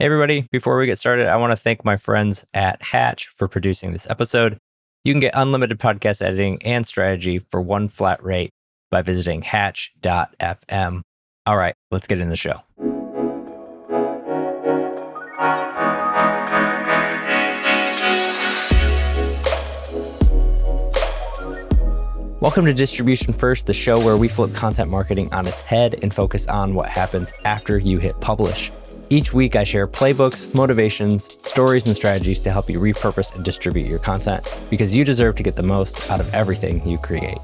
Hey, everybody. Before we get started, I want to thank my friends at Hatch for producing this episode. You can get unlimited podcast editing and strategy for one flat rate by visiting hatch.fm. All right, let's get into the show. Welcome to Distribution First, the show where we flip content marketing on its head and focus on what happens after you hit publish. Each week, I share playbooks, motivations, stories, and strategies to help you repurpose and distribute your content because you deserve to get the most out of everything you create.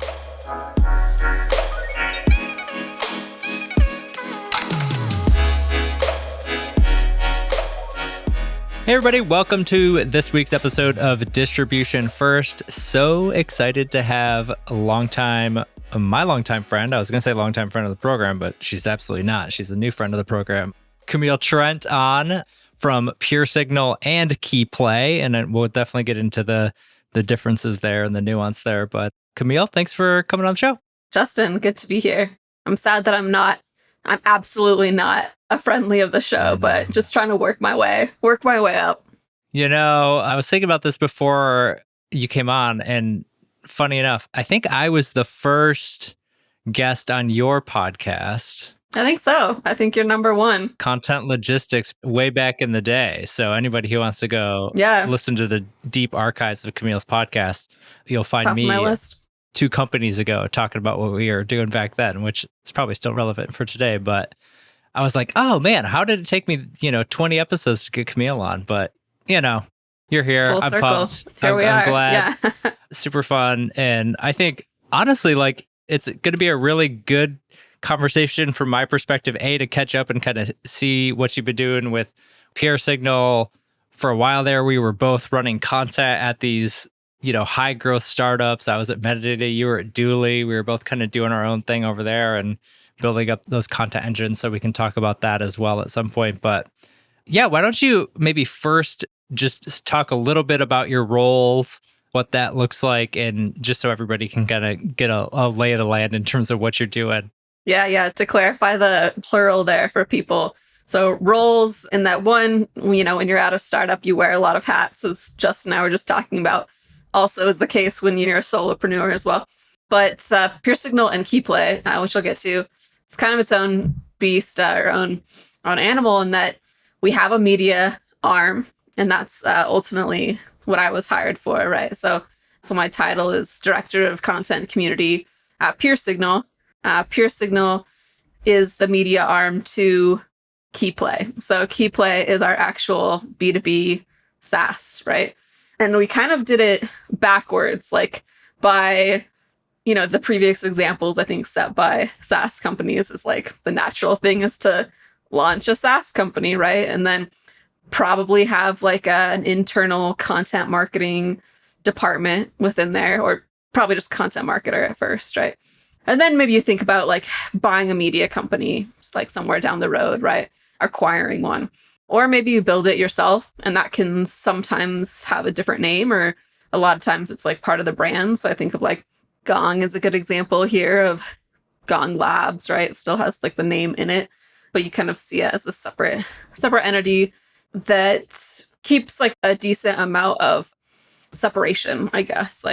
Hey everybody, welcome to this week's episode of Distribution First. So excited to have my longtime friend. I was going to say longtime friend of the program, but she's absolutely not. She's a new friend of the program. Camille Trent on from PeerSignal and KeyPlay, and we'll definitely get into the differences there and the nuance there. But Camille, thanks for coming on the show. Justin, good to be here. I'm sad that I'm absolutely not a friendly of the show, but just trying to work my way up. You know, I was thinking about this before you came on, and funny enough, I think I was the first guest on your podcast. I think so. I think you're number one. Content Logistics way back in the day. So anybody who wants to go listen to the deep archives of Camille's podcast, you'll find Top me of my list. 2 companies ago talking about what we were doing back then, which is probably still relevant for today. But I was like, oh man, how did it take me, 20 episodes to get Camille on? But, you're here. Full I'm circle. pumped. Here we are. I'm glad. Yeah. Super fun. And I think, honestly, it's going to be a really good conversation from my perspective, to catch up and kind of see what you've been doing with PeerSignal. For a while there, we were both running content at these, high growth startups. I was at Metadata, you were at Dooley. We were both kind of doing our own thing over there and building up those content engines. So we can talk about that as well at some point. But yeah, why don't you maybe first just talk a little bit about your roles, what that looks like, and just so everybody can kind of get a lay of the land in terms of what you're doing. Yeah. To clarify the plural there for people. So roles in that one, when you're at a startup, you wear a lot of hats, as Justin and I were just talking about. Also is the case when you're a solopreneur as well. But PeerSignal and KeyPlay, which I'll get to, it's kind of its own beast or own animal in that we have a media arm, and that's ultimately what I was hired for, right? So my title is Director of Content Community at PeerSignal. PeerSignal is the media arm to KeyPlay. So KeyPlay is our actual B2B SaaS, right? And we kind of did it backwards, by, the previous examples, I think, set by SaaS companies is the natural thing is to launch a SaaS company, right? And then probably have an internal content marketing department within there, or probably just content marketer at first, right? And then maybe you think about buying a media company, just somewhere down the road, right? Acquiring one. Or maybe you build it yourself, and that can sometimes have a different name, or a lot of times it's part of the brand. So I think of Gong is a good example here of Gong Labs, right? It still has the name in it, but you kind of see it as a separate entity that keeps a decent amount of separation, I guess,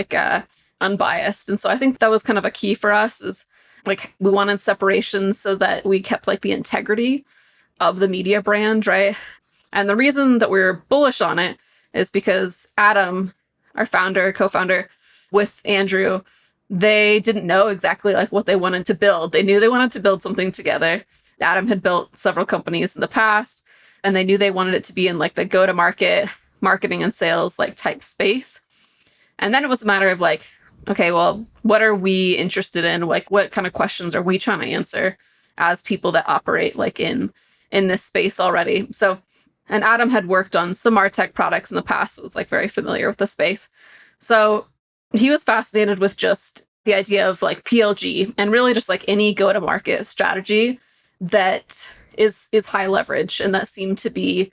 unbiased. And so I think that was kind of a key for us is we wanted separation so that we kept the integrity of the media brand, right? And the reason that we're bullish on it is because Adam, our co-founder with Andrew, they didn't know exactly what they wanted to build. They knew they wanted to build something together. Adam had built several companies in the past, and they knew they wanted it to be in the go-to-market marketing and sales type space. And then it was a matter of okay, well, what are we interested in? What kind of questions are we trying to answer as people that operate in this space already? So, and Adam had worked on some MarTech products in the past, so was very familiar with the space. So he was fascinated with just the idea of PLG and really just any go-to-market strategy that is high leverage, and that seemed to be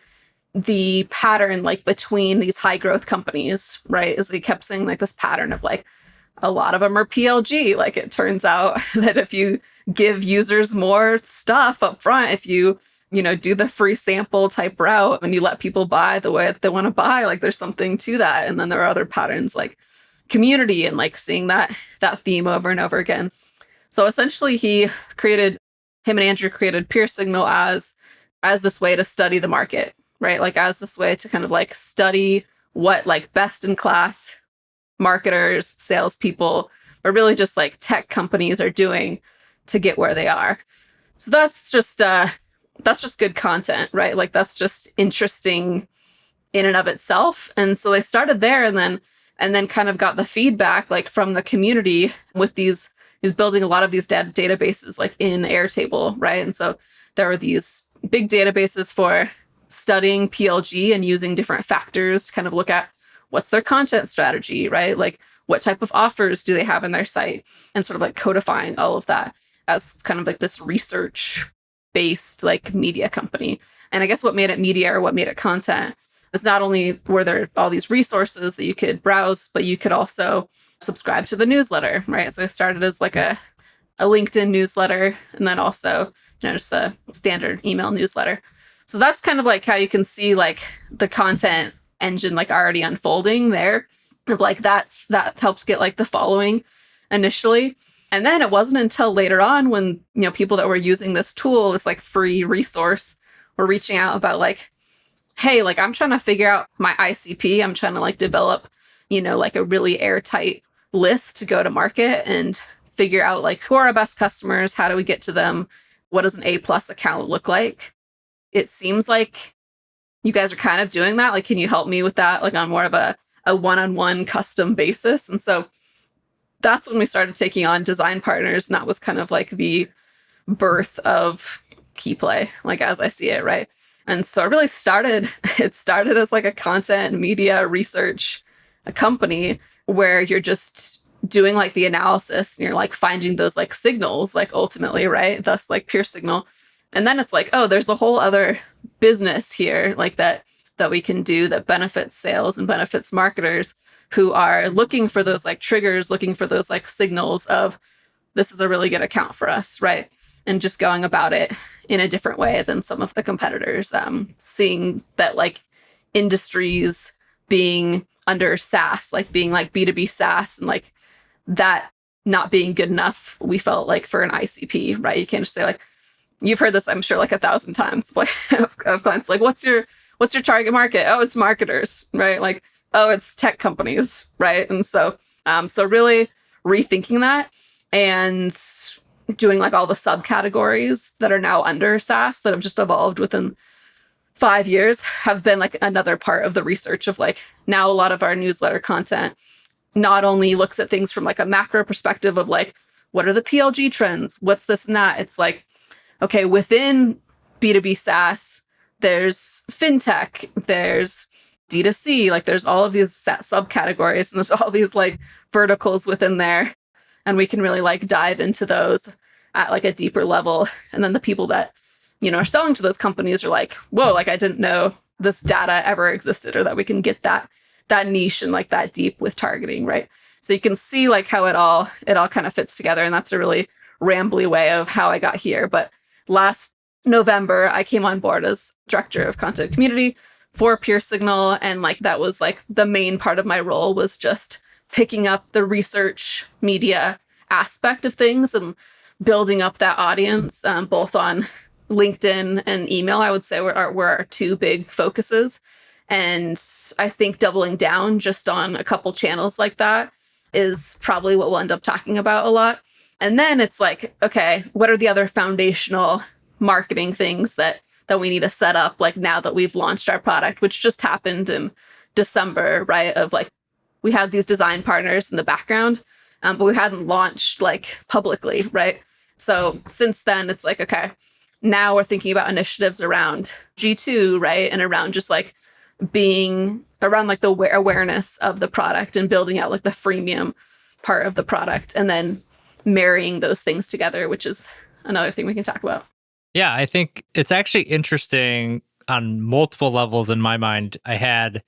the pattern between these high growth companies, right? As they kept saying this pattern of a lot of them are PLG. It turns out that if you give users more stuff up front, if you do the free sample type route and you let people buy the way that they want to buy. Like there's something to that. And then there are other patterns like community and like seeing that theme over and over again. So essentially him and Andrew created PeerSignal as this way to study the market, right? Like as this way to kind of like study what like best in class marketers, salespeople, or really just like tech companies are doing to get where they are. So that's just good content, right? Like that's just interesting in and of itself. And so they started there and then kind of got the feedback like from the community with these building a lot of these databases like in Airtable, right? And so there were these big databases for studying PLG and using different factors to kind of look at what's their content strategy, right? Like what type of offers do they have in their site, and sort of like codifying all of that as kind of like this research based like media company. And I guess what made it media or what made it content is not only were there all these resources that you could browse, but you could also subscribe to the newsletter, right? So I started as like a LinkedIn newsletter and then also, just a standard email newsletter. So that's kind of like how you can see like the content engine like already unfolding there of like that helps get like the following initially. And then it wasn't until later on when, people that were using this tool, this like free resource, were reaching out about like, hey, like I'm trying to figure out my ICP. I'm trying to like develop, like a really airtight list to go to market and figure out like who are our best customers? How do we get to them? What does an A+ account look like? It seems like you guys are kind of doing that. Like, can you help me with that? Like on more of a one-on-one custom basis. And so that's when we started taking on design partners. And that was kind of like the birth of KeyPlay, like as I see it, right? And so it started as like a content media research company where you're just doing like the analysis and you're like finding those like signals, like ultimately, right? Thus like PeerSignal. And then it's like, oh, there's a whole other business here like that we can do that benefits sales and benefits marketers who are looking for those like triggers, looking for those like signals of this is a really good account for us, right? And just going about it in a different way than some of the competitors, seeing that like industries being under SaaS, like being like B2B SaaS and like that not being good enough, we felt like for an ICP, right? You can't just say like, you've heard this, I'm sure, like 1,000 times, like of clients, like, what's your target market? Oh, it's marketers, right? Like, oh, it's tech companies, right? And so really rethinking that and doing like all the subcategories that are now under SaaS that have just evolved within 5 years have been like another part of the research of like now a lot of our newsletter content not only looks at things from like a macro perspective of like, what are the PLG trends? What's this and that? It's like, okay, within B2B SaaS, there's fintech, there's D2C, like there's all of these subcategories and there's all these like verticals within there. And we can really like dive into those at like a deeper level. And then the people that, are selling to those companies are like, whoa, like I didn't know this data ever existed or that we can get that niche and like that deep with targeting, right? So you can see like how it all kind of fits together. And that's a really rambly way of how I got here. But last November, I came on board as director of content community for PeerSignal. And like that was like the main part of my role was just picking up the research media aspect of things and building up that audience, both on LinkedIn and email, I would say were our two big focuses. And I think doubling down just on a couple channels like that is probably what we'll end up talking about a lot. And then it's like, okay, what are the other foundational marketing things that we need to set up like now that we've launched our product, which just happened in December, right? Of like, we had these design partners in the background, but we hadn't launched like publicly, right? So since then, it's like, okay, now we're thinking about initiatives around G2, right? And around just like being around like the awareness of the product and building out like the freemium part of the product and then marrying those things together, which is another thing we can talk about. Yeah, I think it's actually interesting on multiple levels in my mind. I had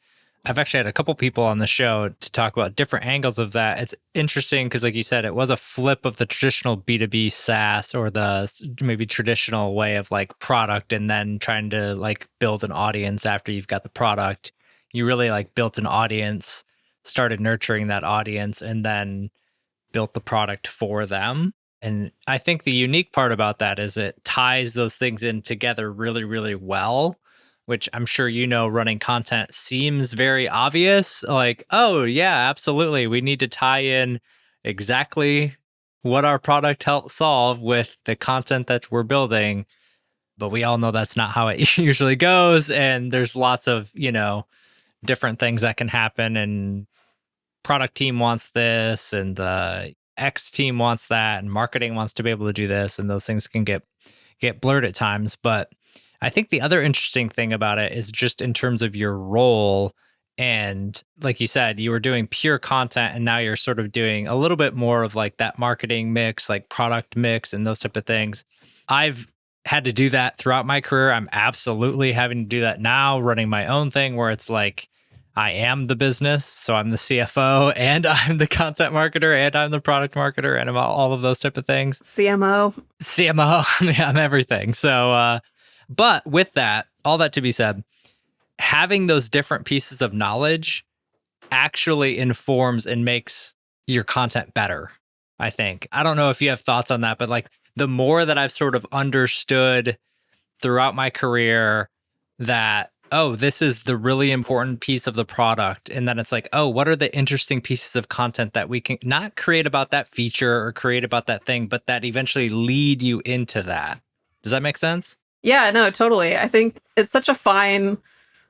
I've actually had a couple people on the show to talk about different angles of that. It's interesting because, like you said, it was a flip of the traditional B2B SaaS or the maybe traditional way of like product and then trying to like build an audience after you've got the product. You really like built an audience, started nurturing that audience, and then built the product for them. And I think the unique part about that is it ties those things in together really, really well, which I'm sure you know, running content seems very obvious. Like, oh, yeah, absolutely. We need to tie in exactly what our product helps solve with the content that we're building. But we all know that's not how it usually goes. And there's lots of, different things that can happen. And product team wants this and the X team wants that and marketing wants to be able to do this, and those things can get blurred at times. But I think the other interesting thing about it is just in terms of your role. And like you said, you were doing pure content and now you're sort of doing a little bit more of like that marketing mix, like product mix and those type of things. I've had to do that throughout my career. I'm absolutely having to do that now, running my own thing where it's like I am the business. So I'm the CFO and I'm the content marketer and I'm the product marketer and I'm all of those type of things. CMO, yeah, I'm everything. So, but with that, all that to be said, having those different pieces of knowledge actually informs and makes your content better, I think. I don't know if you have thoughts on that, but like the more that I've sort of understood throughout my career that, oh, this is the really important piece of the product. And then it's like, oh, what are the interesting pieces of content that we can not create about that feature or create about that thing, but that eventually lead you into that? Does that make sense? Yeah, no, totally. I think it's such a fine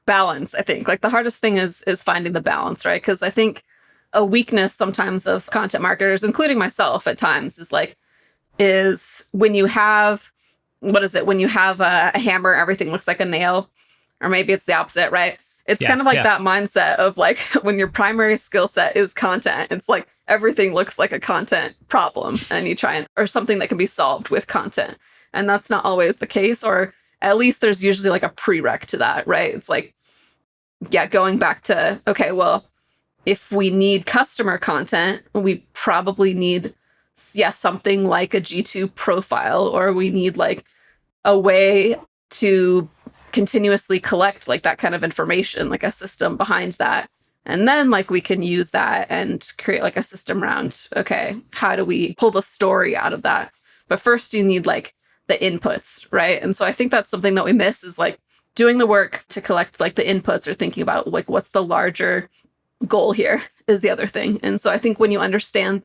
balance. I think like the hardest thing is finding the balance, right? Because I think a weakness sometimes of content marketers, including myself at times, is when you have what is it? When you have a hammer, everything looks like a nail, or maybe it's the opposite, right? It's kind of like that mindset of like when your primary skill set is content, it's like everything looks like a content problem and you try or something that can be solved with content. And that's not always the case, or at least there's usually like a prereq to that, right? It's like, yeah, going back to, okay, well, if we need customer content, we probably need, something like a G2 profile, or we need like a way to continuously collect like that kind of information, like a system behind that. And then like we can use that and create like a system around, okay, how do we pull the story out of that? But first you need like the inputs, right? And so I think that's something that we miss is like doing the work to collect like the inputs or thinking about like what's the larger goal here is the other thing. And so I think when you understand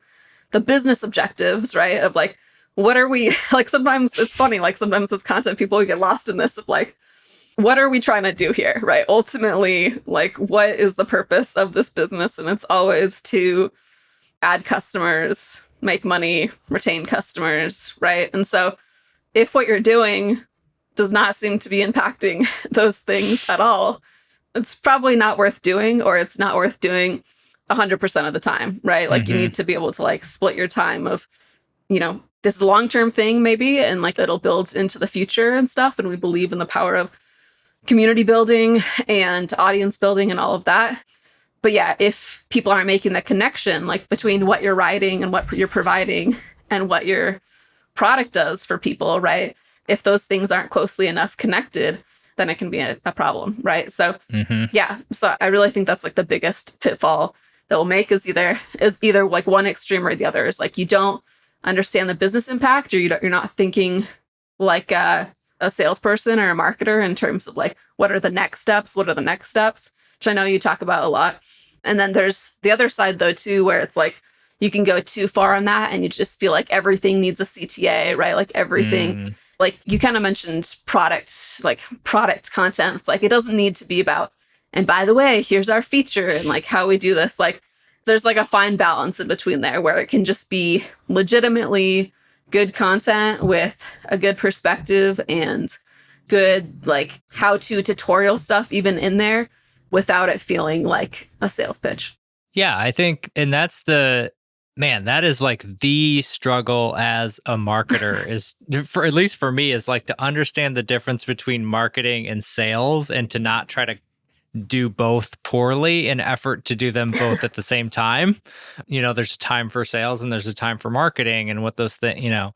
the business objectives, right, of like, what are we like, sometimes it's funny, like sometimes as content people, we get lost in this of like, what are we trying to do here, right? Ultimately, like, what is the purpose of this business? And it's always to add customers, make money, retain customers, right? And so if what you're doing does not seem to be impacting those things at all, it's probably not worth doing, or it's not worth doing 100% of the time, right? Like you need to be able to like split your time of, this is a long-term thing maybe, and like it'll build into the future and stuff. And we believe in the power of community building and audience building and all of that. But yeah, if people aren't making the connection like between what you're writing and what you're providing and what your product does for people, right? If those things aren't closely enough connected, then it can be a problem, right? So yeah, so I really think that's like the biggest pitfall that we'll make is either like one extreme or the other. Is like you don't understand the business impact, or you're not thinking like a salesperson or a marketer in terms of like what are the next steps, which I know you talk about a lot. And then there's the other side though too, where it's like you can go too far on that and you just feel like everything needs a CTA, right? Like everything. Like you kind of mentioned product content. It's like, it doesn't need to be about, and by the way, here's our feature and like how we do this. Like there's like a fine balance in between there where it can just be legitimately good content with a good perspective and good like how-to tutorial stuff even in there without it feeling like a sales pitch. Yeah, I think, and that's that is like the struggle as a marketer is for, at least for me, is like to understand the difference between marketing and sales and to not try to do both poorly in effort to do them both at the same time. There's a time for sales and there's a time for marketing and what those things,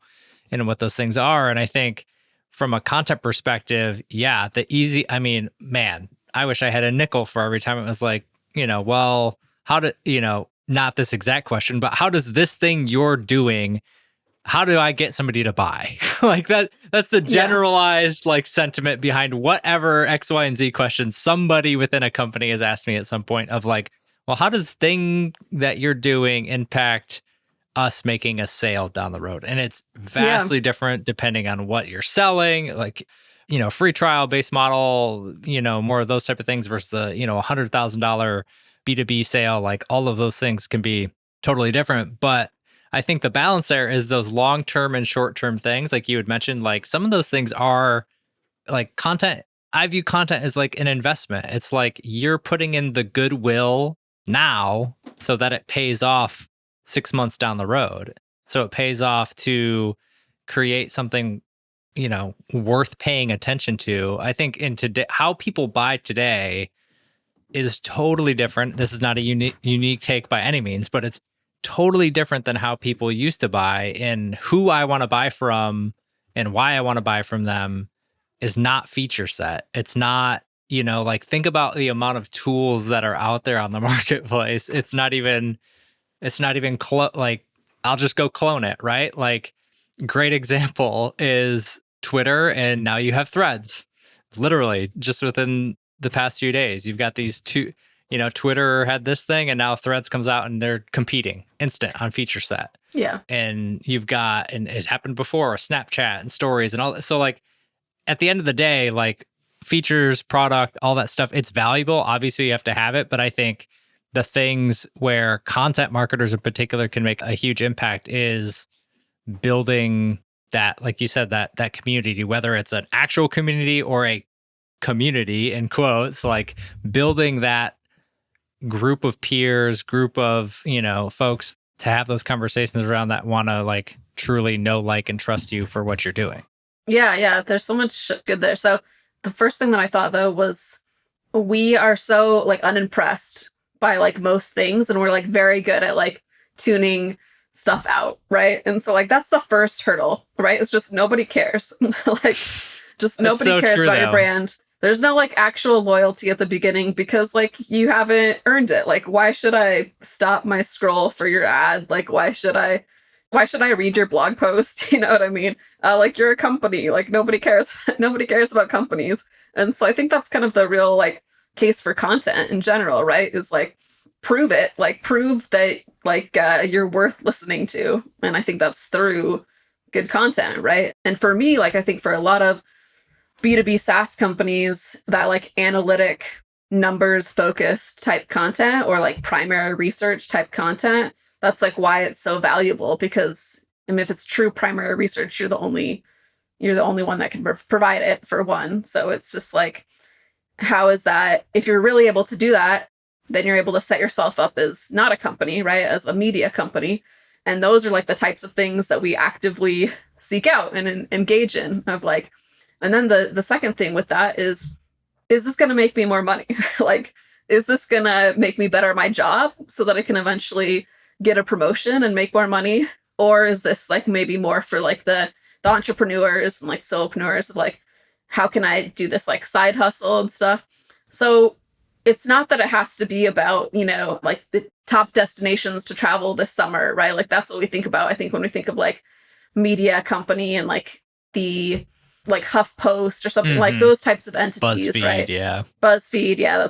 and what those things are. And I think from a content perspective, yeah, man, I wish I had a nickel for every time it was like, well, how do, not this exact question, but how does this thing you're doing, how do I get somebody to buy? Like that's the generalized like sentiment behind whatever X, Y, and Z questions somebody within a company has asked me at some point of like, well, how does thing that you're doing impact us making a sale down the road? And it's vastly different depending on what you're selling, like, free trial based model, more of those type of things versus a, $100,000 B2B sale. Like all of those things can be totally different. But I think the balance there is those long-term and short-term things. Like you had mentioned, like some of those things are like content. I view content as like an investment. It's like you're putting in the goodwill now so that it pays off 6 months down the road. So it pays off to create something, worth paying attention to. I think in today, how people buy today is totally different. This is not a unique take by any means, but it's totally different than how people used to buy, and who I want to buy from and why I want to buy from them is not feature set. It's not, like think about the amount of tools that are out there on the marketplace. It's not even like I'll just go clone it, right? Like great example is Twitter, and now you have Threads. Literally just within the past few days, you've got these two, Twitter had this thing and now Threads comes out and they're competing instant on feature set. Yeah. And you've got, and it happened before, Snapchat and stories and all that. So like at the end of the day, like features, product, all that stuff, it's valuable. Obviously you have to have it, but I think the things where content marketers in particular can make a huge impact is building that, like you said, that community, whether it's an actual community or a community in quotes, like building that group of peers, group of, folks to have those conversations around that want to like truly know, like, and trust you for what you're doing. Yeah. There's so much good there. So the first thing that I thought though was we are so like unimpressed by like most things, and we're like very good at like tuning stuff out, right? And so like that's the first hurdle, right? It's just nobody cares. Like just nobody so cares true, about though. your brand. There's no like actual loyalty at the beginning because like you haven't earned it. Like why should I stop my scroll for your ad? Like why should I read your blog post? You know what I mean? Like you're a company. Like nobody cares. Nobody cares about companies. And so I think that's kind of the real like case for content in general, right? Is like prove it. Like prove that like you're worth listening to. And I think that's through good content, right? And for me, like I think for a lot of B2B SaaS companies, that like analytic numbers focused type content or like primary research type content, that's like why it's so valuable, because I mean, if it's true primary research, you're the only one that can provide it, for one. So it's just like, how is that? If you're really able to do that, then you're able to set yourself up as not a company, right? As a media company. And those are like the types of things that we actively seek out and engage in, of like, and then the second thing with that is this going to make me more money? Like, is this going to make me better at my job so that I can eventually get a promotion and make more money? Or is this like maybe more for like the entrepreneurs and like solopreneurs of like, how can I do this like side hustle and stuff? So it's not that it has to be about, like the top destinations to travel this summer, right? Like that's what we think about. I think when we think of like media company and like the like HuffPost or something, like those types of entities, BuzzFeed, right? Yeah. BuzzFeed, yeah,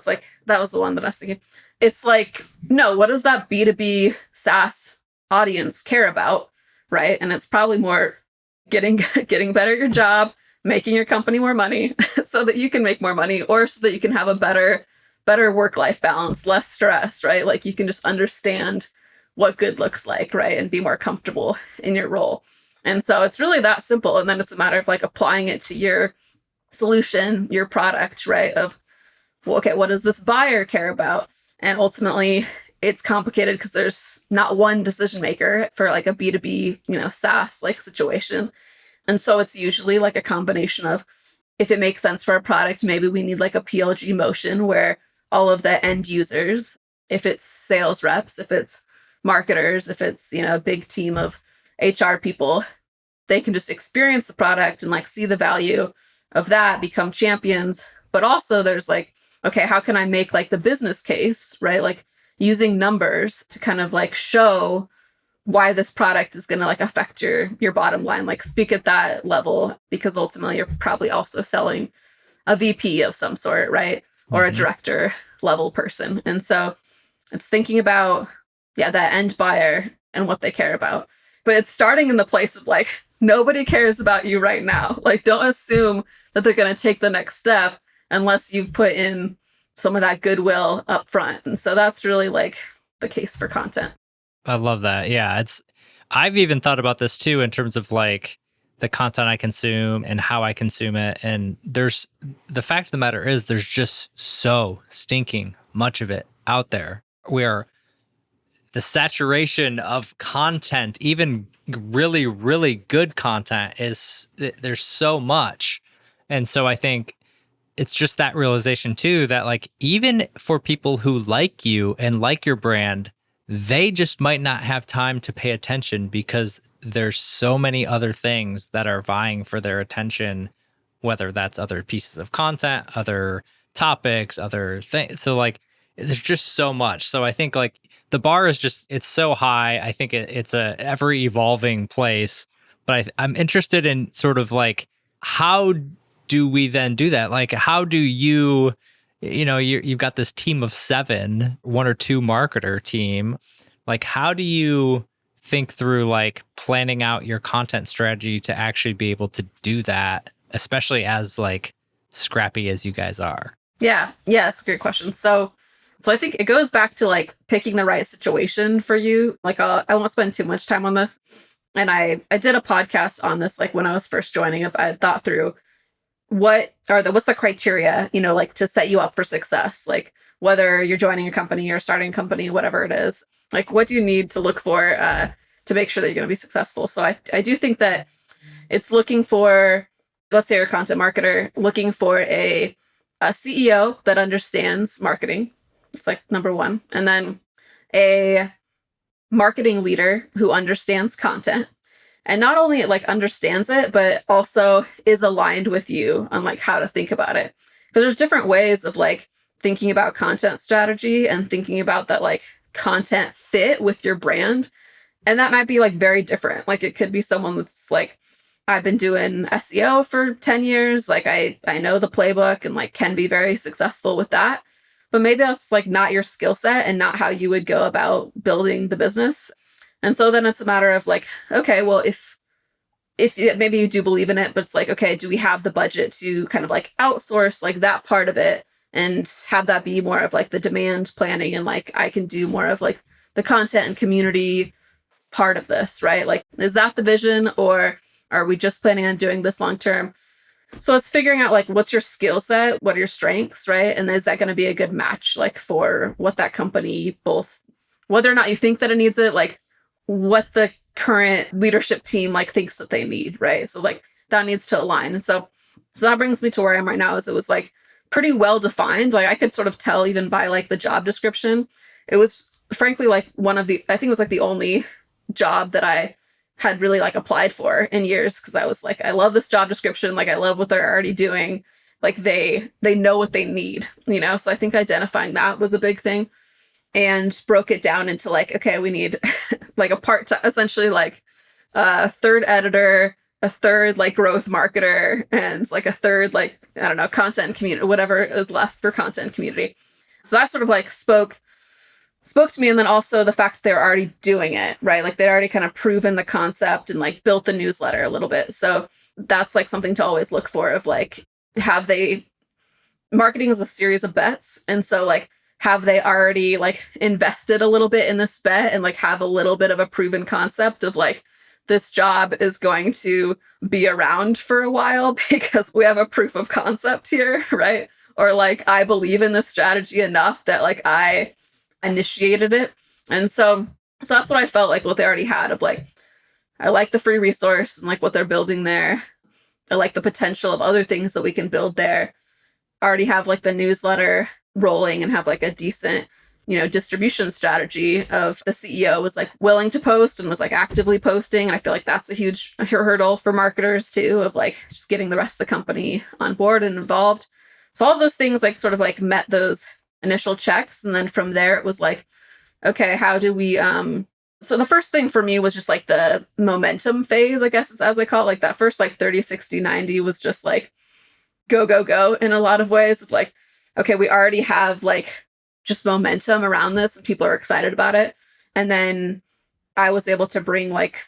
that was the one that I was thinking. It's like, no, what does that B2B SaaS audience care about, right? And it's probably more getting better at your job, making your company more money so that you can make more money, or so that you can have a better work-life balance, less stress, right? Like you can just understand what good looks like, right? And be more comfortable in your role. And so it's really that simple. And then it's a matter of like applying it to your solution, your product, right? Of, well, okay, what does this buyer care about? And ultimately it's complicated because there's not one decision maker for like a B2B, SaaS like situation. And so it's usually like a combination of, if it makes sense for our product, maybe we need like a PLG motion where all of the end users, if it's sales reps, if it's marketers, if it's, a big team of HR people, they can just experience the product and like see the value of that, become champions. But also there's like, okay, how can I make like the business case, right? Like using numbers to kind of like show why this product is going to like affect your bottom line, like speak at that level, because ultimately you're probably also selling a VP of some sort, right? Or a director level person. And so it's thinking about, that end buyer and what they care about. But it's starting in the place of like, nobody cares about you right now. Like, don't assume that they're going to take the next step unless you've put in some of that goodwill up front. And so that's really like the case for content. I love that. Yeah, I've even thought about this too in terms of like the content I consume and how I consume it. And there's the fact of the matter is there's just so stinking much of it out there where the saturation of content, even really, really good content, there's so much. And so I think it's just that realization too, that like, even for people who like you and like your brand, they just might not have time to pay attention because there's so many other things that are vying for their attention, whether that's other pieces of content, other topics, other things. So like, there's just so much. So I think like the bar is just, it's so high. I think it's a ever evolving place, but I'm interested in sort of like, how do we then do that? Like, how do you've got this team of 7, 1 or 2 marketer team. Like, how do you think through like planning out your content strategy to actually be able to do that, especially as like scrappy as you guys are? Yeah, it's a great question. So I think it goes back to like picking the right situation for you. Like I won't spend too much time on this. And I did a podcast on this, like when I was first joining, if I had thought through what's the criteria, like to set you up for success, like whether you're joining a company or starting a company, whatever it is, like what do you need to look for to make sure that you're going to be successful? So I do think that it's looking for, let's say you're a content marketer, looking for a CEO that understands marketing. It's like number one. And then a marketing leader who understands content. And not only like understands it, but also is aligned with you on like how to think about it. Because there's different ways of like thinking about content strategy and thinking about that like content fit with your brand. And that might be like very different. Like it could be someone that's like, I've been doing SEO for 10 years. Like I know the playbook and like can be very successful with that. But maybe that's like not your skill set and not how you would go about building the business. And so then it's a matter of like, okay, well, if maybe you do believe in it, but it's like, okay, do we have the budget to kind of like outsource like that part of it and have that be more of like the demand planning, and like I can do more of like the content and community part of this, right? Like, is that the vision, or are we just planning on doing this long term? So it's figuring out like what's your skill set, what are your strengths, right? And is that going to be a good match like for what that company, both whether or not you think that it needs it, like what the current leadership team like thinks that they need, right? So like that needs to align. And so that brings me to where I am right now, is it was like pretty well defined. Like I could sort of tell even by like the job description. It was frankly like I think it was like the only job that I had really like applied for in years, because I was like, I love this job description. Like I love what they're already doing. Like they know what they need, So I think identifying that was a big thing, and broke it down into like, okay, we need like a part-time, essentially like a third editor, a third like growth marketer, and like a third like, I don't know, content community, whatever is left for content community. So that sort of like spoke to me. And then also the fact that they're already doing it, right? Like they'd already kind of proven the concept and like built the newsletter a little bit. So that's like something to always look for, of like, marketing is a series of bets. And so like, have they already like invested a little bit in this bet and like have a little bit of a proven concept of like, this job is going to be around for a while because we have a proof of concept here, right? Or like, I believe in this strategy enough that like I initiated it. And so that's what I felt like what they already had, of like, I like the free resource and like what they're building there. I like the potential of other things that we can build there. I already have like the newsletter. rolling and have like a decent, distribution strategy of the CEO was like willing to post and was like actively posting. And I feel like that's a huge hurdle for marketers too, of like just getting the rest of the company on board and involved. So all of those things like sort of like met those initial checks. And then from there it was like, okay, how do we so the first thing for me was just like the momentum phase, I guess, is as I call it. Like that first like 30, 60, 90 was just like go, go, go in a lot of ways of like, okay, we already have like just momentum around this and people are excited about it. And then I was able to bring like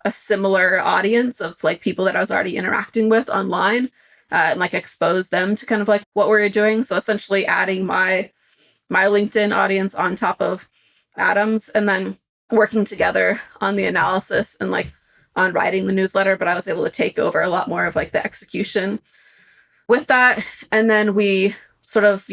a similar audience of like people that I was already interacting with online and like expose them to kind of like what we're doing. So essentially adding my LinkedIn audience on top of Adam's and then working together on the analysis and like on writing the newsletter. But I was able to take over a lot more of like the execution with that. And then we sort of,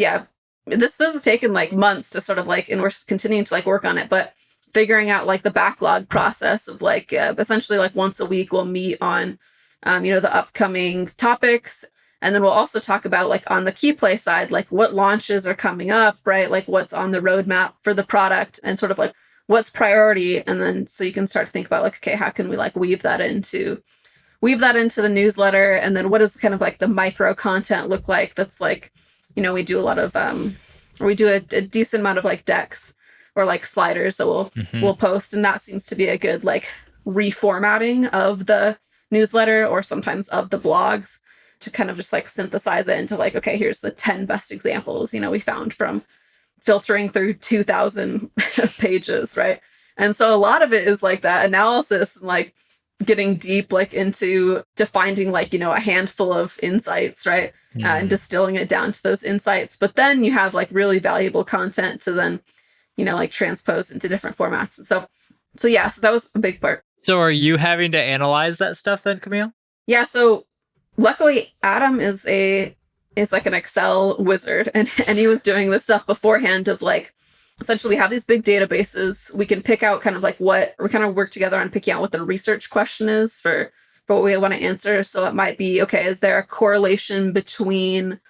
this has taken like months to sort of like, and we're continuing to like work on it, but figuring out like the backlog process of like essentially like once a week we'll meet on the upcoming topics, and then we'll also talk about like on the key play side like what launches are coming up, right? Like what's on the roadmap for the product and sort of like what's priority. And then so you can start to think about like, okay, how can we like weave that into the newsletter? And then what does kind of like the micro content look like? That's like, we do a lot of we do a decent amount of like decks or like sliders that we'll post, and that seems to be a good like reformatting of the newsletter or sometimes of the blogs to kind of just like synthesize it into like, okay, here's the 10 best examples we found from filtering through 2,000 pages, right? And so a lot of it is like that analysis and like getting deep like into defining like a handful of insights, right? And distilling it down to those insights. But then you have like really valuable content to then like transpose into different formats. And so that was a big part. So are you having to analyze that stuff then, Camille? Yeah, so luckily Adam is like an Excel wizard, and he was doing this stuff beforehand of like, essentially we have these big databases. We can pick out kind of like what we kind of work together on picking out what the research question is for what we want to answer. So it might be, okay, is there a correlation between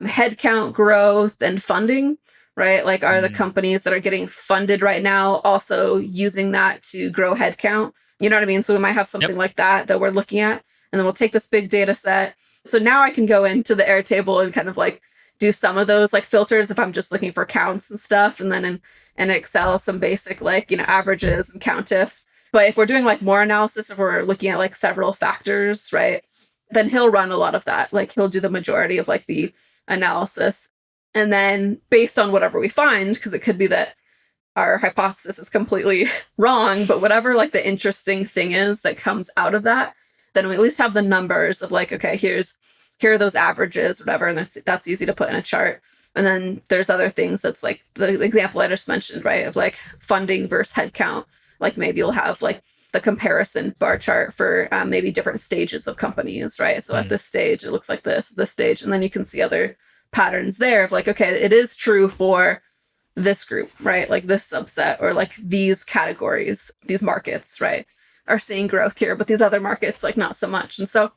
headcount growth and funding, right? Like are the companies that are getting funded right now also using that to grow headcount? You know what I mean? So we might have something like that we're looking at, and then we'll take this big data set. So now I can go into the Airtable and kind of like do some of those like filters if I'm just looking for counts and stuff. And then in Excel, some basic like, averages and count ifs. But if we're doing like more analysis, if we're looking at like several factors, right, then he'll run a lot of that. Like he'll do the majority of like the analysis. And then based on whatever we find, because it could be that our hypothesis is completely wrong, but whatever like the interesting thing is that comes out of that, then we at least have the numbers of like, okay, here are those averages, whatever, and that's easy to put in a chart. And then there's other things that's like the example I just mentioned, right, of like funding versus headcount. Like maybe you'll have like the comparison bar chart for maybe different stages of companies, right? So at this stage, it looks like this stage, and then you can see other patterns there of like, okay, it is true for this group, right? Like this subset or like these categories, these markets, right, are seeing growth here, but these other markets, like not so much. And so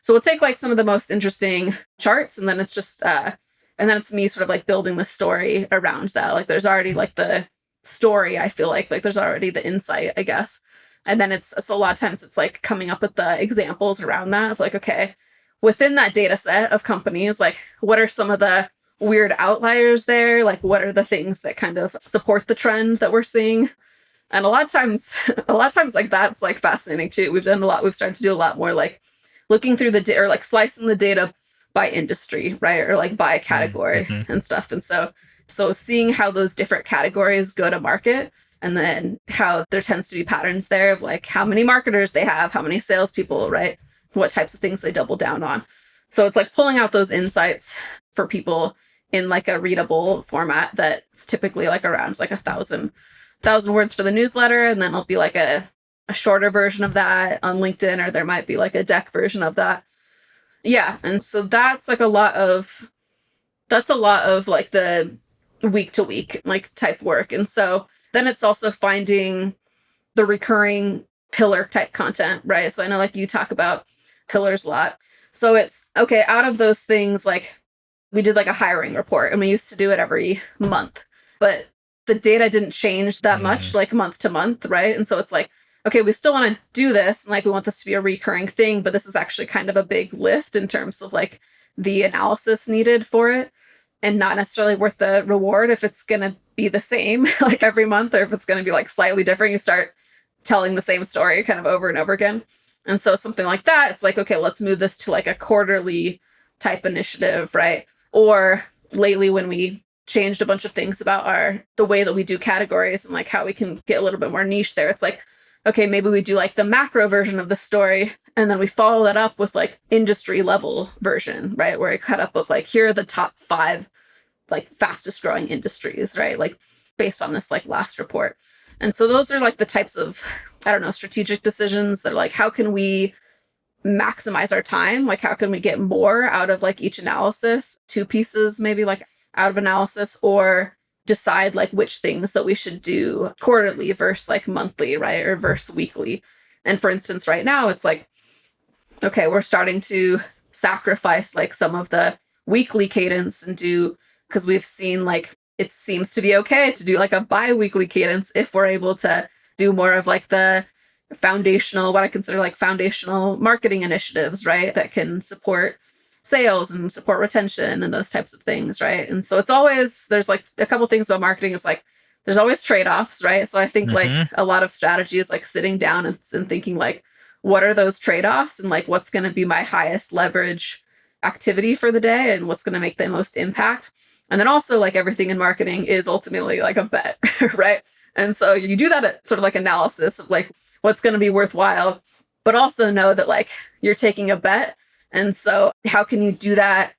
we'll take like some of the most interesting charts, and then it's just, and then it's me sort of like building the story around that. Like there's already like the story, I feel like there's already the insight, I guess. And then so a lot of times it's like coming up with the examples around that of like, okay, within that data set of companies, like what are some of the weird outliers there? Like what are the things that kind of support the trend that we're seeing? And a lot of times like that's like fascinating too. We've started to do a lot more like looking through the data or like slicing the data by industry, right? Or like by category and stuff. And so seeing how those different categories go to market, and then how there tends to be patterns there of like how many marketers they have, how many salespeople, right? What types of things they double down on. So it's like pulling out those insights for people in like a readable format that's typically like around like 1,000 words for the newsletter. And then it'll be like a shorter version of that on LinkedIn, or there might be like a deck version of that. Yeah. And so that's like a lot of like the week to week like type work. And so then it's also finding the recurring pillar type content, right? So I know like you talk about pillars a lot. So it's okay, out of those things, like we did like a hiring report and we used to do it every month, but the data didn't change that much, like month to month, right? And so it's like, okay, we still want to do this and like we want this to be a recurring thing, but this is actually kind of a big lift in terms of like the analysis needed for it, and not necessarily worth the reward if it's going to be the same like every month, or if it's going to be like slightly different. You start telling the same story kind of over and over again. And so something like that, it's like, okay, let's move this to like a quarterly type initiative, right? Or lately when we changed a bunch of things about the way that we do categories and like how we can get a little bit more niche there. It's like, okay, maybe we do like the macro version of the story and then we follow that up with like industry level version, right? Where I cut up of like, here are the top 5 like fastest growing industries, right? Like based on this like last report. And so those are like the types of, I don't know, strategic decisions that are like, how can we maximize our time? Like, how can we get more out of like each analysis, 2 pieces, maybe like out of analysis, or decide like which things that we should do quarterly versus like monthly, right? Or versus weekly. And for instance, right now it's like, okay, we're starting to sacrifice like some of the weekly cadence and do, because we've seen like, it seems to be okay to do like a bi-weekly cadence if we're able to do more of like the foundational, what I consider like foundational marketing initiatives, right? That can support sales and support retention and those types of things, right? And so it's always, there's like a couple things about marketing. It's like, there's always trade-offs, right? So I think like a lot of strategy is like sitting down and thinking like, what are those trade-offs and like, what's going to be my highest leverage activity for the day and what's going to make the most impact. And then also like everything in marketing is ultimately like a bet, right? And so you do that at sort of like analysis of like what's going to be worthwhile, but also know that like you're taking a bet. And so how can you do that?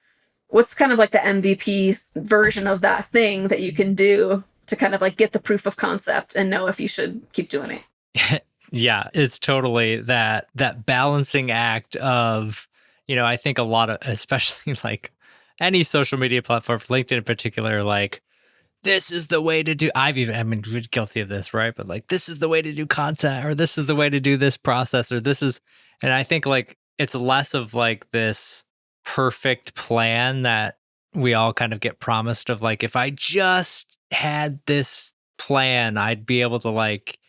What's kind of like the MVP version of that thing that you can do to kind of like get the proof of concept and know if you should keep doing it? Yeah, it's totally that balancing act of, I think a lot of, especially like any social media platform, LinkedIn in particular, like this is the way to do, we're guilty of this, right? But like, this is the way to do content, or this is the way to do this process, or this is, and I think like, it's less of like this perfect plan that we all kind of get promised of like, if I just had this plan, I'd be able to like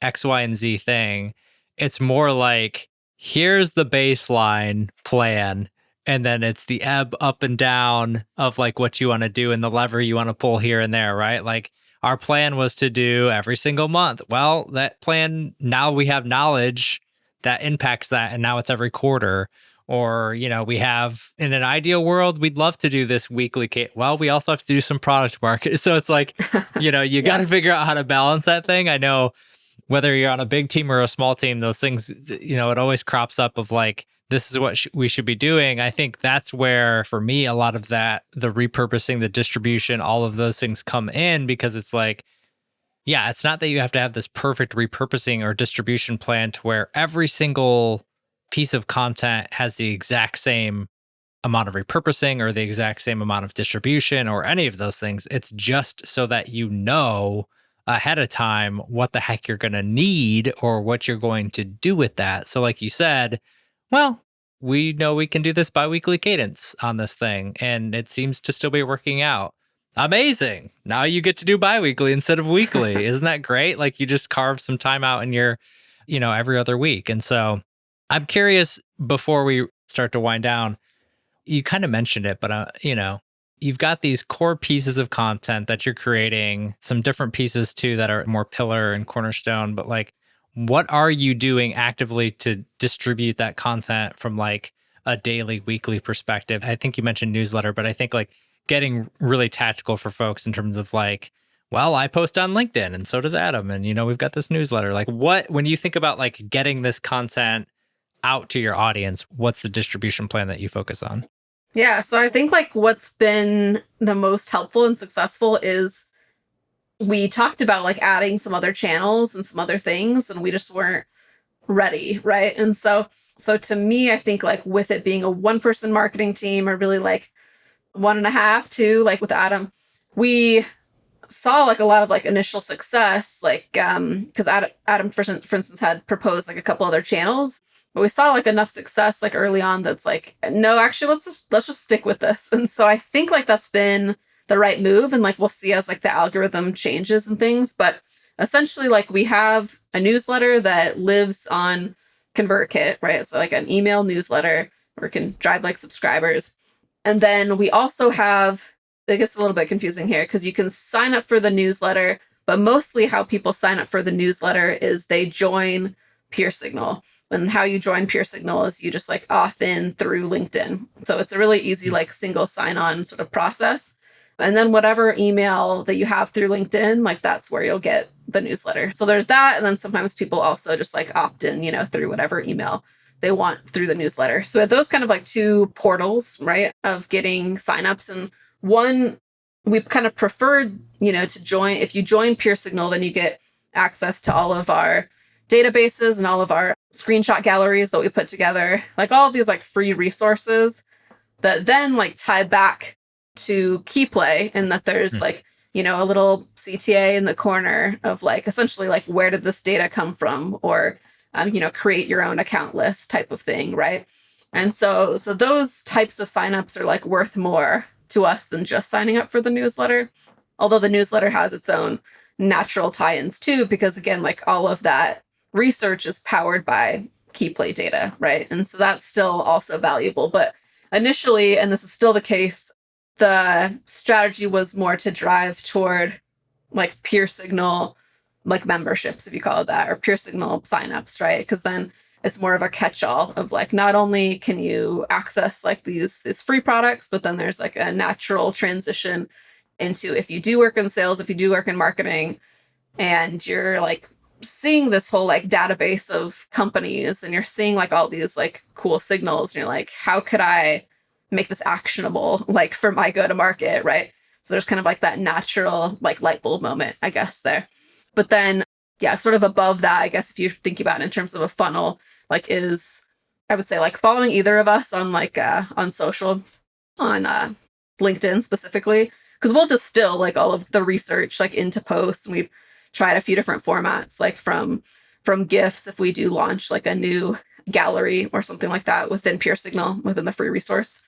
X, Y, and Z thing. It's more like, here's the baseline plan. And then it's the ebb up and down of like what you want to do and the lever you want to pull here and there, right? Like our plan was to do every single month. Well, that plan, now we have knowledge that impacts that. And now it's every quarter. Or, we have, in an ideal world, we'd love to do this weekly. Well, we also have to do some product market. So it's like, you got to figure out how to balance that thing. I know whether you're on a big team or a small team, those things, it always crops up of like, this is what we should be doing. I think that's where, for me, a lot of that, the repurposing, the distribution, all of those things come in, because it's like, yeah, it's not that you have to have this perfect repurposing or distribution plan to where every single piece of content has the exact same amount of repurposing or the exact same amount of distribution or any of those things. It's just so that ahead of time what the heck you're going to need or what you're going to do with that. So like you said, well, we know we can do this biweekly cadence on this thing, and it seems to still be working out. Amazing. Now you get to do biweekly instead of weekly. Isn't that great? Like you just carved some time out in your, every other week. And so I'm curious, before we start to wind down, you kind of mentioned it, but you've got these core pieces of content that you're creating, some different pieces too that are more pillar and cornerstone, but like, what are you doing actively to distribute that content from like a daily, weekly perspective? I think you mentioned newsletter, but I think like getting really tactical for folks in terms of like, well, I post on LinkedIn and so does Adam. And, we've got this newsletter. Like when you think about like getting this content out to your audience, what's the distribution plan that you focus on? Yeah, so I think like what's been the most helpful and successful is we talked about like adding some other channels and some other things, and we just weren't ready, right? And so to me, I think like with it being a 1-person marketing team, or really like 1.5, 2, like with Adam, we saw like a lot of like initial success, like because Adam for instance had proposed like a couple other channels, But we saw like enough success like early on that's like, no, actually let's just stick with this. And so I think like that's been the right move. And like we'll see as like the algorithm changes and things. But essentially like we have a newsletter that lives on ConvertKit, right? It's like an email newsletter where it can drive like subscribers. And then we also have, it gets a little bit confusing here because you can sign up for the newsletter, but mostly how people sign up for the newsletter is they join PeerSignal. And how you join PeerSignal is you just like auth in through LinkedIn. So it's a really easy like single sign-on sort of process. And then whatever email that you have through LinkedIn, like that's where you'll get the newsletter. So there's that. And then sometimes people also just like opt in, through whatever email they want through the newsletter. So those kind of like two portals, right, of getting signups. And one, we kind of preferred, to join. If you join PeerSignal, then you get access to all of our databases and all of our screenshot galleries that we put together, like all of these like free resources that then like tie back to KeyPlay, and that there's like, a little CTA in the corner of like essentially like where did this data come from, or create your own account list type of thing, right? And so those types of signups are like worth more to us than just signing up for the newsletter. Although the newsletter has its own natural tie-ins too, because again, like all of that research is powered by KeyPlay data, right? And so that's still also valuable. But initially, and this is still the case, the strategy was more to drive toward like PeerSignal, like memberships, if you call it that, or PeerSignal signups, right? Because then it's more of a catch-all of like, not only can you access like these free products, but then there's like a natural transition into, if you do work in sales, if you do work in marketing, and you're like seeing this whole like database of companies, and you're seeing like all these like cool signals, and you're like, how could I make this actionable like for my go-to-market, right? So there's kind of like that natural like light bulb moment, I guess, there. But then, yeah, sort of above that, I guess if you think about it in terms of a funnel, like is, I would say like following either of us on like on social, on LinkedIn specifically, because we'll distill like all of the research like into posts, and we've tried a few different formats, like from GIFs if we do launch like a new gallery or something like that within PeerSignal, within the free resource.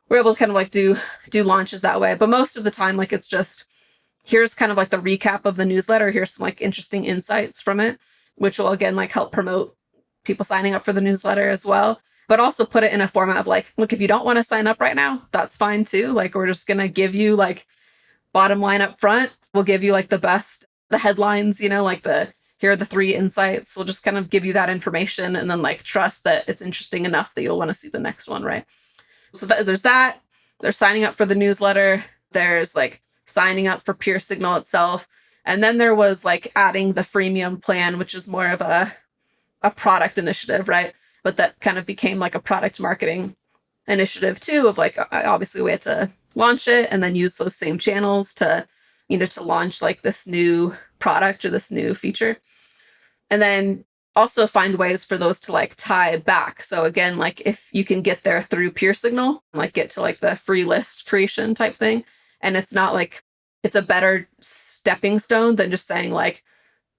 We're able to kind of like do launches that way. But most of the time, like it's just, here's kind of like the recap of the newsletter. Here's some like interesting insights from it, which will again like help promote people signing up for the newsletter as well. But also put it in a format of like, look, if you don't want to sign up right now, that's fine too. Like we're just going to give you like bottom line up front. We'll give you like the headlines, like here are the 3 insights. We'll just kind of give you that information, and then like trust that it's interesting enough that you'll want to see the next one, right? So there's that. There's signing up for the newsletter. There's like signing up for PeerSignal itself. And then there was like adding the freemium plan, which is more of a product initiative, right? But that kind of became like a product marketing initiative too, of like, obviously we had to launch it and then use those same channels to, to launch like this new product or this new feature. And then also find ways for those to like tie back. So again, like if you can get there through PeerSignal, like get to like the free list creation type thing, and it's not like, it's a better stepping stone than just saying like,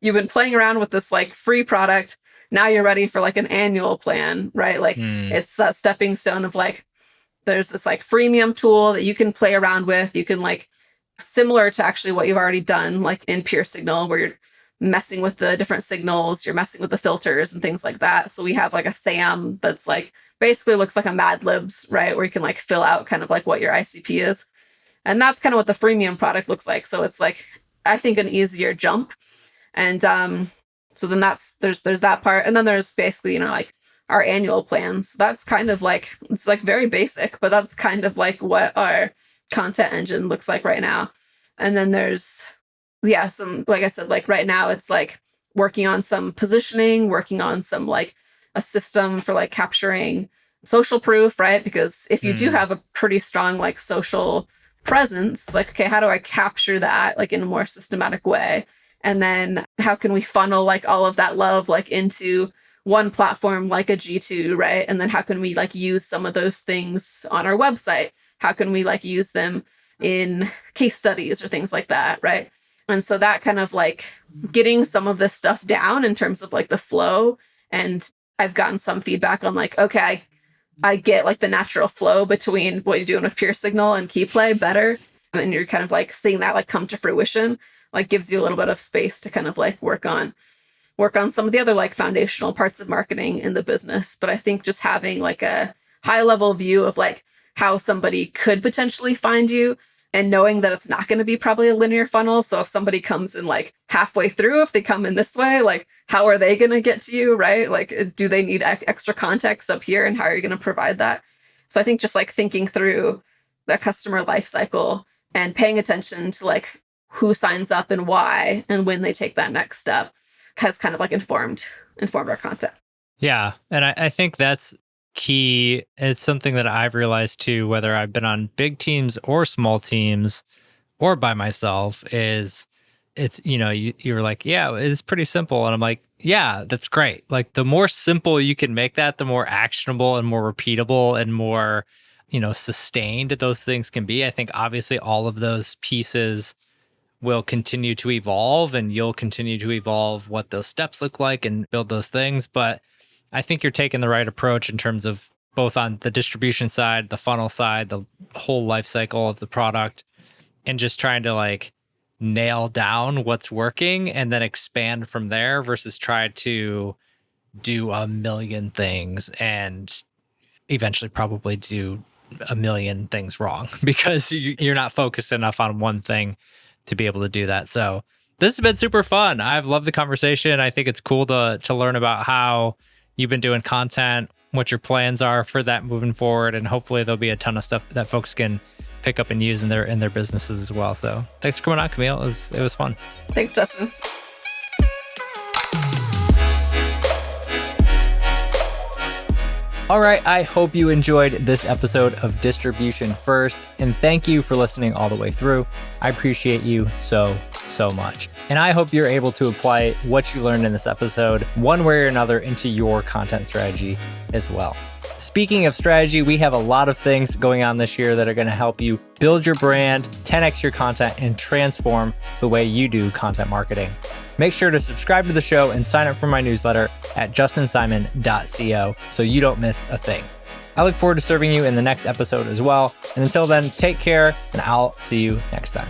you've been playing around with this like free product, now you're ready for like an annual plan, right? Like it's that stepping stone of like, there's this like freemium tool that you can play around with. You can like, similar to actually what you've already done, like in PeerSignal, where you're messing with the different signals, you're messing with the filters and things like that. So we have like a SAM that's like basically looks like a Mad Libs, right? Where you can like fill out kind of like what your ICP is. And that's kind of what the freemium product looks like. So it's like, I think, an easier jump. And so then there's that part. And then there's basically, like our annual plans. That's kind of like, it's like very basic, but that's kind of like what our content engine looks like right now. And then there's, some, like I said, like right now it's like working on some positioning, working on some like a system for like capturing social proof, right? Because if you do have a pretty strong like social presence, it's like, okay, how do I capture that like in a more systematic way? And then how can we funnel like all of that love like into one platform like a G2, right? And then how can we like use some of those things on our website? How can we like use them in case studies or things like that, right? And so that kind of like getting some of this stuff down in terms of like the flow and I've gotten some feedback on like, okay, I get like the natural flow between what you're doing with PeerSignal and KeyPlay better. And you're kind of like seeing that like come to fruition, like gives you a little bit of space to kind of like work on some of the other like foundational parts of marketing in the business. But I think just having like a high level view of like how somebody could potentially find you, and knowing that it's not going to be probably a linear funnel. So if somebody comes in like halfway through, if they come in this way, like how are they going to get to you, right? Like, do they need extra context up here, and how are you going to provide that? So I think just like thinking through the customer life cycle and paying attention to like who signs up and why, and when they take that next step has kind of like informed our content. Yeah. And I think that's key. It's something that I've realized too, whether I've been on big teams or small teams or by myself, is it's, you're like, yeah, it's pretty simple. And I'm like, yeah, that's great. Like the more simple you can make that, the more actionable and more repeatable and more, sustained those things can be. I think obviously all of those pieces will continue to evolve, and you'll continue to evolve what those steps look like and build those things. But I think you're taking the right approach in terms of both on the distribution side, the funnel side, the whole life cycle of the product, and just trying to like nail down what's working and then expand from there versus try to do a million things and eventually probably do a million things wrong because you're not focused enough on one thing to be able to do that. So this has been super fun. I've loved the conversation. I think it's cool to learn about how you've been doing content, what your plans are for that moving forward, and hopefully there'll be a ton of stuff that folks can pick up and use in their businesses as well. So thanks for coming on, Camille. It was fun. Thanks, Justin. All right, I hope you enjoyed this episode of Distribution First, and thank you for listening all the way through. I appreciate you so much. And I hope you're able to apply what you learned in this episode one way or another into your content strategy as well. Speaking of strategy, we have a lot of things going on this year that are going to help you build your brand, 10x your content, and transform the way you do content marketing. Make sure to subscribe to the show and sign up for my newsletter at justinsimon.co so you don't miss a thing. I look forward to serving you in the next episode as well. And until then, take care, and I'll see you next time.